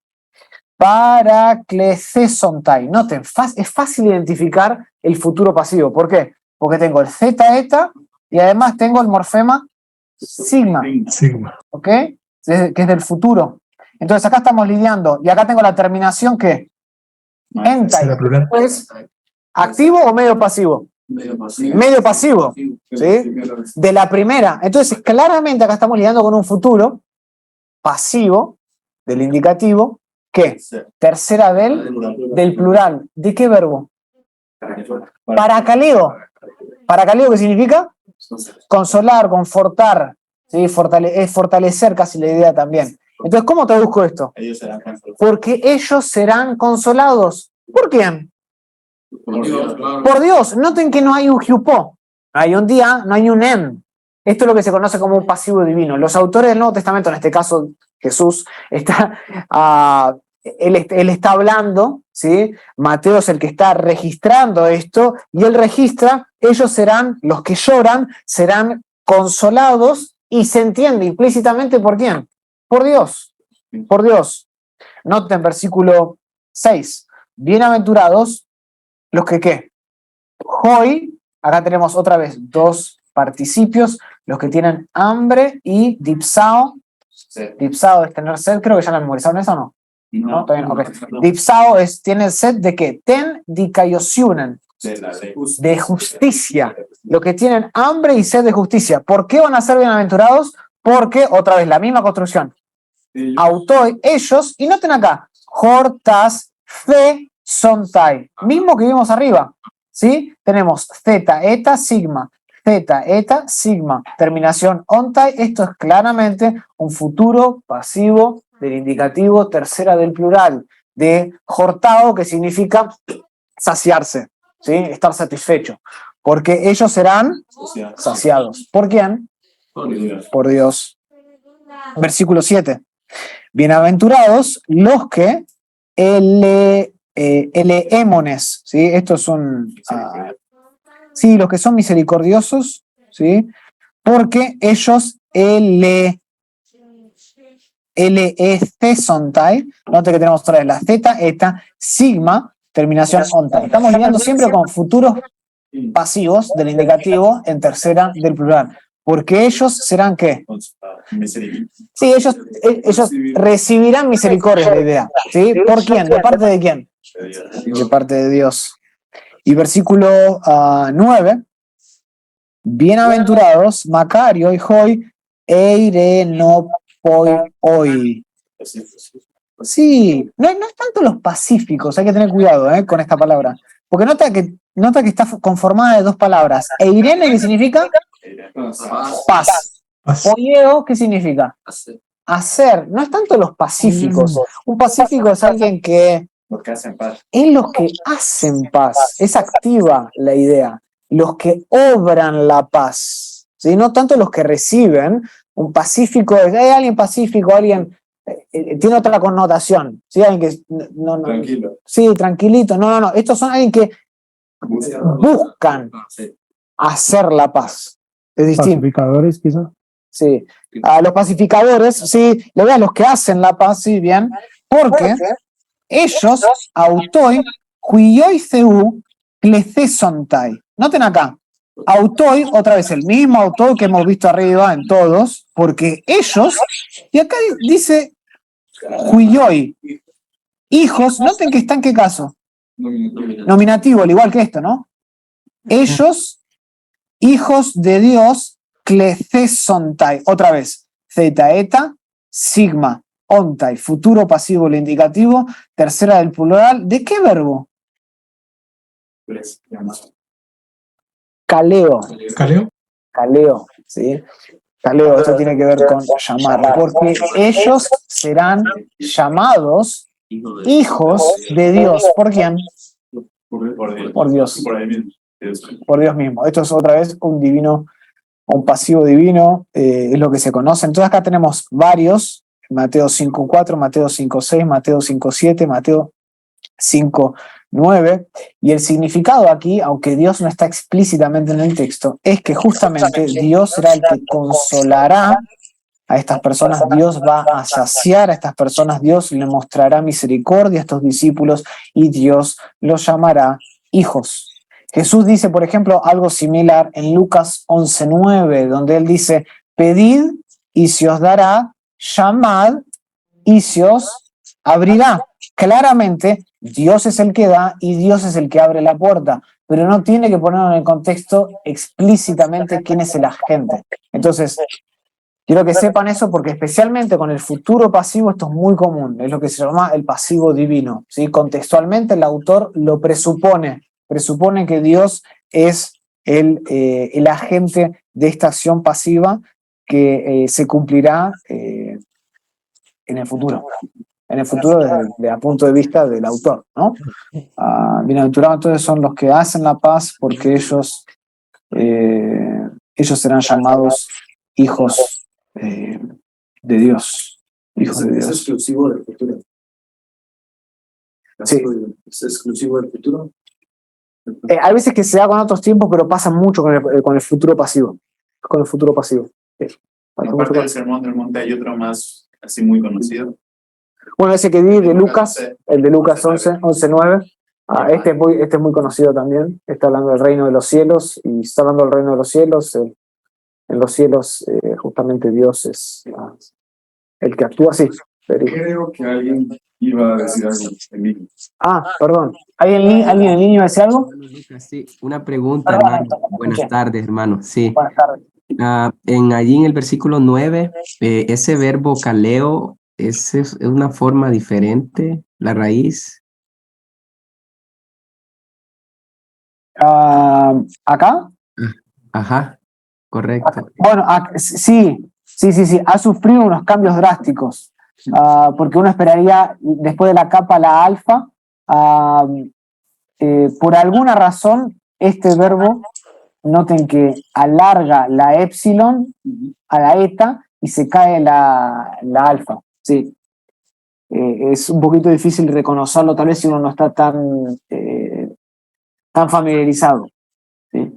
Paraclecesontai. Noten, es fácil identificar el futuro pasivo. ¿Por qué? Porque tengo el zeta eta y además tengo el morfema sigma. ¿Ok? Que es del futuro. Entonces acá estamos lidiando, y acá tengo la terminación que entai. ¿Es activo o medio pasivo? Medio pasivo. ¿Sí? De la primera. Entonces claramente acá estamos lidiando con un futuro pasivo del indicativo. ¿Qué? Tercera del plural. ¿De qué verbo? Paracaleo. ¿Paracaleo qué significa? Consolar, confortar. ¿Sí? Es fortalecer casi la idea también. Entonces, ¿cómo traduzco esto? Porque ellos serán consolados. ¿Por quién? Por Dios. Noten que no hay un hyupo. No hay un día, no hay un en. Esto es lo que se conoce como un pasivo divino. Los autores del Nuevo Testamento, en este caso Jesús, él está hablando, ¿sí? Mateo es el que está registrando esto, y él registra, ellos serán, los que lloran, serán consolados, y se entiende implícitamente por quién. Por Dios. Por Dios. Noten versículo 6. Bienaventurados los que ¿qué? Hoy, acá tenemos otra vez dos participios, los que tienen hambre y dipsao. Sí. Dipsao es tener sed, creo que ya la memorizaron eso o no. ¿No? ¿Está bien? Okay. Dipsao tiene sed de qué? Ten dikaiosiunen. De justicia. Los que tienen hambre y sed de justicia. ¿Por qué van a ser bienaventurados? Porque, otra vez, la misma construcción. Autoi, ellos, y noten acá, hortas fe sontai. Mismo que vimos arriba. ¿Sí? Tenemos zeta, eta, sigma. Zeta, eta, sigma. Terminación ontai. Esto es claramente un futuro pasivo del indicativo tercera del plural. De hortao, que significa saciarse. ¿Sí? Estar satisfecho. Porque ellos serán saciados. ¿Por quién? Por Dios. Versículo 7. Bienaventurados los que eleémones, ¿sí? Estos son sí, los que son misericordiosos, ¿sí? Porque ellos L-E-C-sontai. Note que tenemos otra vez la Z, eta, sigma, terminación ontai. Estamos lidiando siempre con futuros pasivos del indicativo en tercera del plural. Porque ellos serán ¿qué? Sí, ellos recibirán misericordia, es la idea. ¿Sí? ¿Por quién? ¿De parte de quién? De parte de Dios. Y versículo 9. Bienaventurados, Macario y Hoy, Eirenopoi hoy. Sí, no es tanto los pacíficos, hay que tener cuidado con esta palabra. Porque nota que está conformada de dos palabras. Eirene, ¿qué significa? Paz. Oieo, ¿qué significa? Hacer. No es tanto los pacíficos. Un pacífico es alguien que Los que hacen paz. es los que hacen paz. Es activa la idea. Los que obran la paz. ¿Sí? No tanto los que reciben. Un pacífico es alguien pacífico, alguien tiene otra connotación. ¿Sí? Alguien que no, Tranquilo. sí, tranquilito. No. Estos son alguien que buscan hacer la paz. Es distinto. Pacificadores, quizá. Sí. A los pacificadores, sí, le vean los que hacen la paz, sí, bien. Porque ellos, autoi, huioi ceu, clecesontai. Noten acá. Autoi, otra vez el mismo autoi que hemos visto arriba en todos, porque ellos, y acá dice huioi, hijos, noten que está en qué caso. Nominativo, al igual que esto, ¿no? Ellos, hijos de Dios, clecesontai. Otra vez, zeta, eta, sigma, ontai. Futuro pasivo, el indicativo. Tercera del plural. ¿De qué verbo? Caleo. ¿Caleo? Caleo, ¿sí? Caleo, esto tiene que ver con llamar. Porque ellos serán llamados hijos de Dios. ¿Por quién? Por Dios. Por Dios mismo. Esto es otra vez un divino, un pasivo divino, es lo que se conoce. Entonces acá tenemos varios, Mateo 5.4, Mateo 5.6, Mateo 5.7, Mateo 5.9, y el significado aquí, aunque Dios no está explícitamente en el texto, es que justamente Dios será el que consolará a estas personas, Dios va a saciar a estas personas, Dios le mostrará misericordia a estos discípulos y Dios los llamará hijos. Jesús dice, por ejemplo, algo similar en Lucas 11.9, donde él dice, pedid y se os dará, llamad y se os abrirá. Claramente, Dios es el que da y Dios es el que abre la puerta, pero no tiene que ponerlo en el contexto explícitamente quién es el agente. Entonces, quiero que sepan eso porque especialmente con el futuro pasivo esto es muy común, es lo que se llama el pasivo divino, ¿sí? Contextualmente el autor lo presupone que Dios es el agente de esta acción pasiva que se cumplirá en el futuro. En el futuro desde el punto de vista del autor, ¿no? Bienaventurados entonces son los que hacen la paz porque ellos serán llamados hijos de Dios. Hijos de Dios. ¿Es exclusivo del futuro? Sí. ¿Es exclusivo del futuro? Hay veces que se da con otros tiempos, pero pasa mucho con el futuro pasivo. Con el futuro pasivo. Aparte del Sermón del Monte hay otro más así muy conocido. Bueno, ese que di de Lucas, el de Lucas 11:9. Este es muy conocido también. Está hablando del reino de los cielos y está hablando del reino de los cielos. En los cielos, justamente Dios es el que actúa así. Creo que alguien iba a decir algo en mí. Perdón. ¿Alguien en línea iba a decir algo? Sí, una pregunta, Perdón, hermano. Héctor, Buenas escuché. tardes, hermano. Sí. Buenas tardes. Allí en el versículo 9, ese verbo caleo, ¿es una forma diferente, la raíz? ¿Acá? Ajá, correcto. Bueno, sí. Ha sufrido unos cambios drásticos. Porque uno esperaría, después de la capa, la alfa. Por alguna razón, este verbo, noten que alarga la epsilon a la eta y se cae la alfa. Sí. Es un poquito difícil reconocerlo, tal vez si uno no está tan familiarizado. ¿Sí?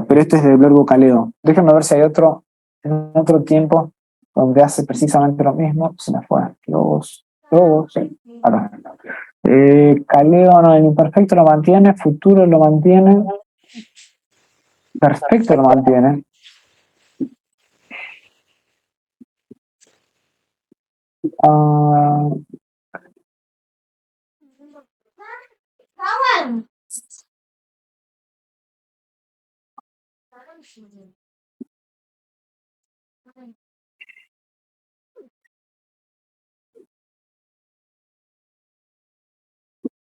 Pero este es del verbo caleo. Déjenme ver si hay otro, en otro tiempo. donde hace precisamente lo mismo. Se me fue. Logos, sí. Ahora. Caleo, no, el imperfecto lo mantiene, futuro lo mantiene, perfecto lo mantiene. Ah,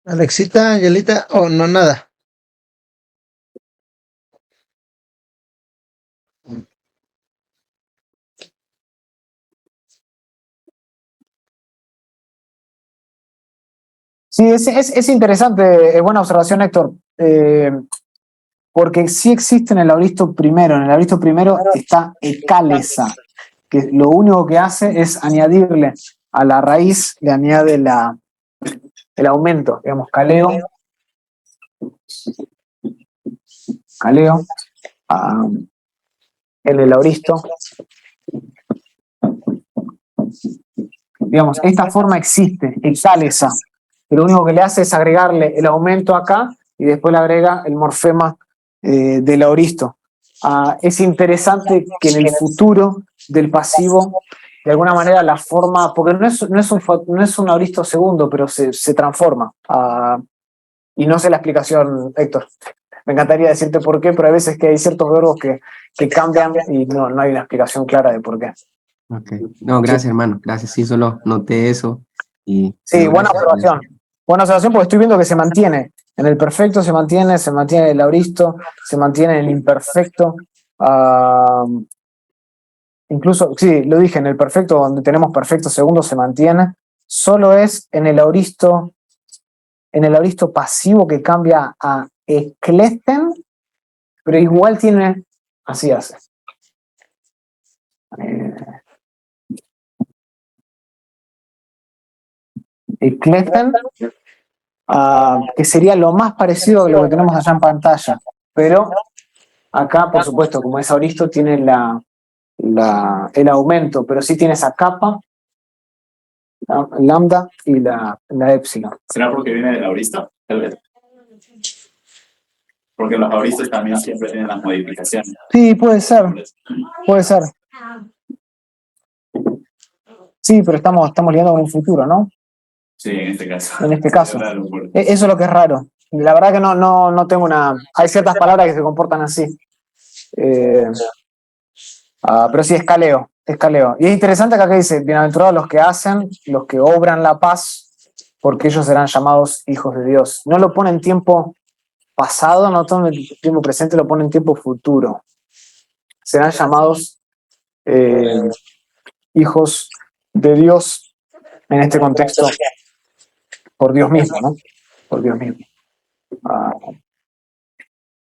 Alexita, Angelita, o no, nada. sí, es interesante, es buena observación, Héctor, porque sí existe en el auristo primero. En el auristo primero está ecálesa, que lo único que hace es añadirle a la raíz, le añade el aumento, digamos, caleo, en el auristo. Digamos, esta forma existe, ecálesa, pero lo único que le hace es agregarle el aumento acá y después le agrega el morfema del auristo. Es interesante que en el futuro del pasivo, de alguna manera la forma, porque no es un auristo segundo, pero se transforma. Y no sé la explicación, Héctor. Me encantaría decirte por qué, pero hay veces que hay ciertos verbos que cambian y no hay una explicación clara de por qué. Okay. No, gracias, hermano. Gracias. Sí, solo noté eso. Sí, buena observación. Buena observación porque estoy viendo que se mantiene. En el perfecto se mantiene el auristo, se mantiene el imperfecto. Incluso, sí, lo dije, en el perfecto, donde tenemos perfecto segundo, se mantiene. Solo es en el auristo pasivo que cambia a ekleten, pero igual tiene, así hace. Ekleten, que sería lo más parecido a lo que tenemos allá en pantalla, pero acá, por supuesto, como es auristo, tiene el aumento, pero sí tiene esa capa, lambda y la epsilon. ¿Será porque viene del auristo? Tal vez. Porque los auristos también siempre tienen las modificaciones. Sí, puede ser. Puede ser. Sí, pero estamos lidiando con un futuro, ¿no? Sí, en este caso. En este caso. Eso es lo que es raro. La verdad que no tengo una... Hay ciertas palabras que se comportan así. Pero sí, es caleo. Y es interesante que acá dice, bienaventurados los que hacen, los que obran la paz, porque ellos serán llamados hijos de Dios. No lo pone en tiempo pasado, no toma el tiempo presente, lo pone en tiempo futuro. Serán llamados hijos de Dios en este contexto por Dios mismo, ¿no? Por Dios mismo.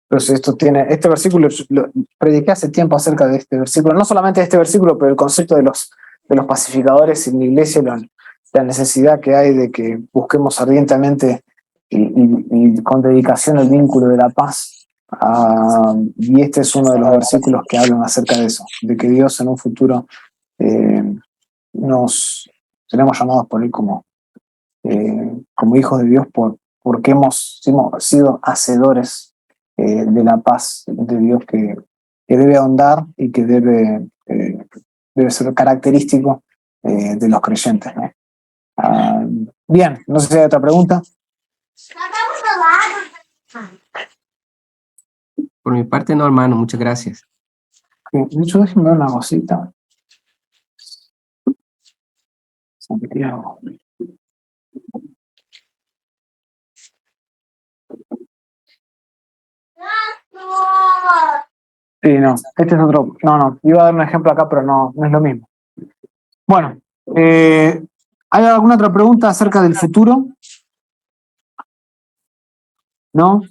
Entonces este versículo, lo prediqué hace tiempo acerca de este versículo, no solamente de este versículo, pero el concepto de los pacificadores en la iglesia, la necesidad que hay de que busquemos ardientemente y con dedicación el vínculo de la paz. Y este es uno de los versículos que hablan acerca de eso, de que Dios en un futuro nos seremos llamados por Él como hijos de Dios porque hemos sido hacedores de la paz de Dios que debe ahondar y que debe ser característico de los creyentes, ¿no? Bien, no sé si hay otra pregunta. Por mi parte, no, hermano, muchas gracias. De hecho, déjenme ver una cosita. Santiago. Sí, no, este es otro. No, iba a dar un ejemplo acá, pero no es lo mismo. Bueno, ¿hay alguna otra pregunta acerca del futuro? ¿No?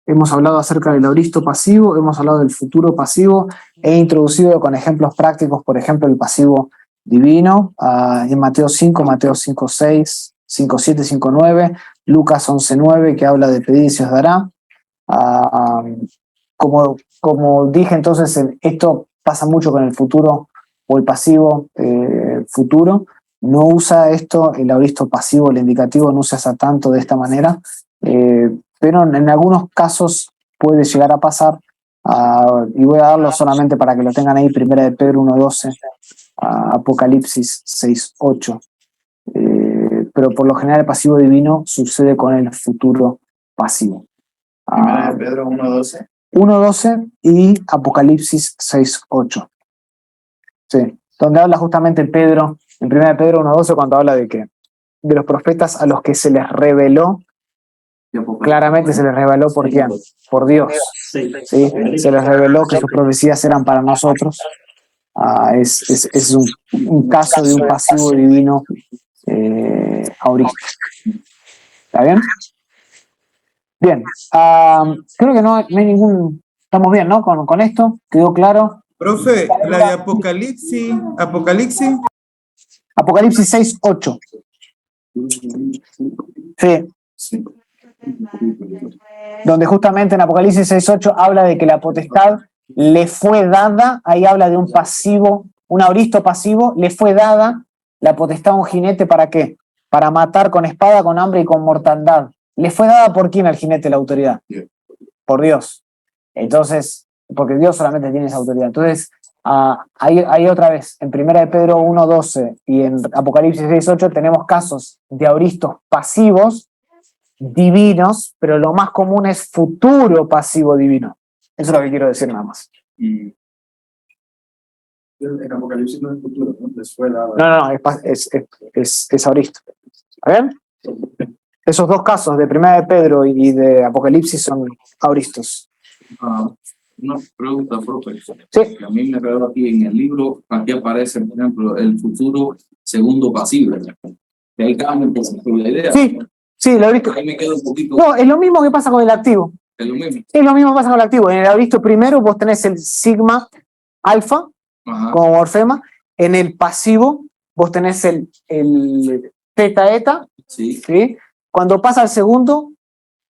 Hemos hablado acerca del auristo pasivo, hemos hablado del futuro pasivo, he introducido con ejemplos prácticos, por ejemplo, el pasivo divino, en Mateo 5, Mateo 5, 6, 5, 7, 5, 9, Lucas 11, 9, que habla de pedir y se os dará. Como dije entonces, esto pasa mucho con el futuro o el pasivo futuro, no usa esto, el auristo pasivo, el indicativo no se usa tanto de esta manera, pero en algunos casos puede llegar a pasar, y voy a darlo solamente para que lo tengan ahí, 1 de Pedro 1:12, Apocalipsis 6:8. Pero por lo general el pasivo divino sucede con el futuro pasivo. 1 de Pedro 1:12. 1:12 y Apocalipsis 6:8. Sí, donde habla justamente Pedro, en 1 de Pedro 1:12, cuando habla de los profetas a los que se les reveló, claramente se les reveló por quién, por Dios. ¿Sí? Se les reveló que sus profecías eran para nosotros. Es un caso de un pasivo divino aurista. ¿Está bien? Bien. Creo que no hay ningún... Estamos bien, ¿no? Con esto, ¿quedó claro? Profe, la de Apocalipsis. Apocalipsis 6:8. Sí. Donde justamente en Apocalipsis 6:8 habla de que la potestad le fue dada, ahí habla de un pasivo, un auristo pasivo, le fue dada la potestad a un jinete, ¿para qué? Para matar con espada, con hambre y con mortandad. ¿Le fue dada por quién al jinete la autoridad? Por Dios. Entonces, porque Dios solamente tiene esa autoridad. Entonces, ahí otra vez, en 1 de Pedro 1:12 y en Apocalipsis 6:8 tenemos casos de auristos pasivos divinos, pero lo más común es futuro pasivo divino. Eso es lo que quiero decir nada más. Y en Apocalipsis no es futuro, ¿no? Les fue dada. No, es auristo. ¿Está bien? Esos dos casos de 1 de Pedro y de Apocalipsis son auristos. Una pregunta, profe. Sí. Que a mí me quedó aquí en el libro, aquí aparece, por ejemplo, el futuro segundo pasivo. Que ahí cambia un poco la idea. Sí, lo auristo. Ahí me quedo un poquito. No, es lo mismo que pasa con el activo. Es lo mismo. Es lo mismo que pasa con el activo. En el auristo primero vos tenés el sigma alfa como morfema. En el pasivo vos tenés el teta eta. Sí. ¿Sí? Cuando pasa al segundo,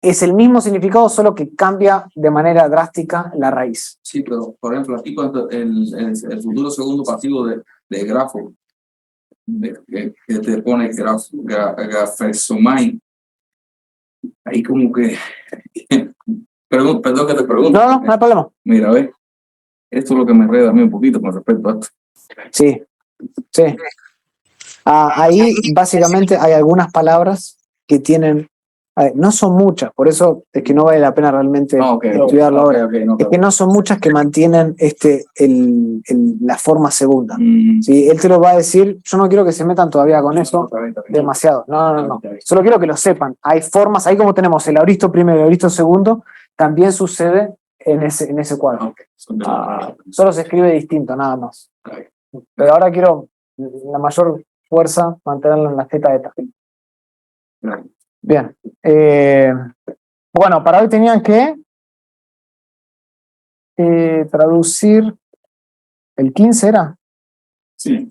es el mismo significado, solo que cambia de manera drástica la raíz. Sí, pero por ejemplo, aquí cuando el futuro segundo pasivo de grafo, que te pone grafesomai, ahí como que... perdón que te pregunto. No hay problema. Mira, ve, esto es lo que me enreda a mí un poquito con respecto a esto. Sí. Ahí básicamente hay algunas palabras que tienen, no son muchas, por eso es que no vale la pena realmente estudiarlo ahora. Es que no son muchas que mantienen la forma segunda. ¿Sí? Él te lo va a decir, yo no quiero que se metan todavía con eso demasiado. No. Solo quiero que lo sepan. Hay formas, ahí como tenemos el auristo primero y el auristo segundo, también sucede en ese cuadro. Solo se escribe distinto, nada más. Pero ahora quiero la mayor fuerza mantenerlo en la zeta eta. Bien. Bueno, para hoy tenían que traducir el 15, ¿era? Sí.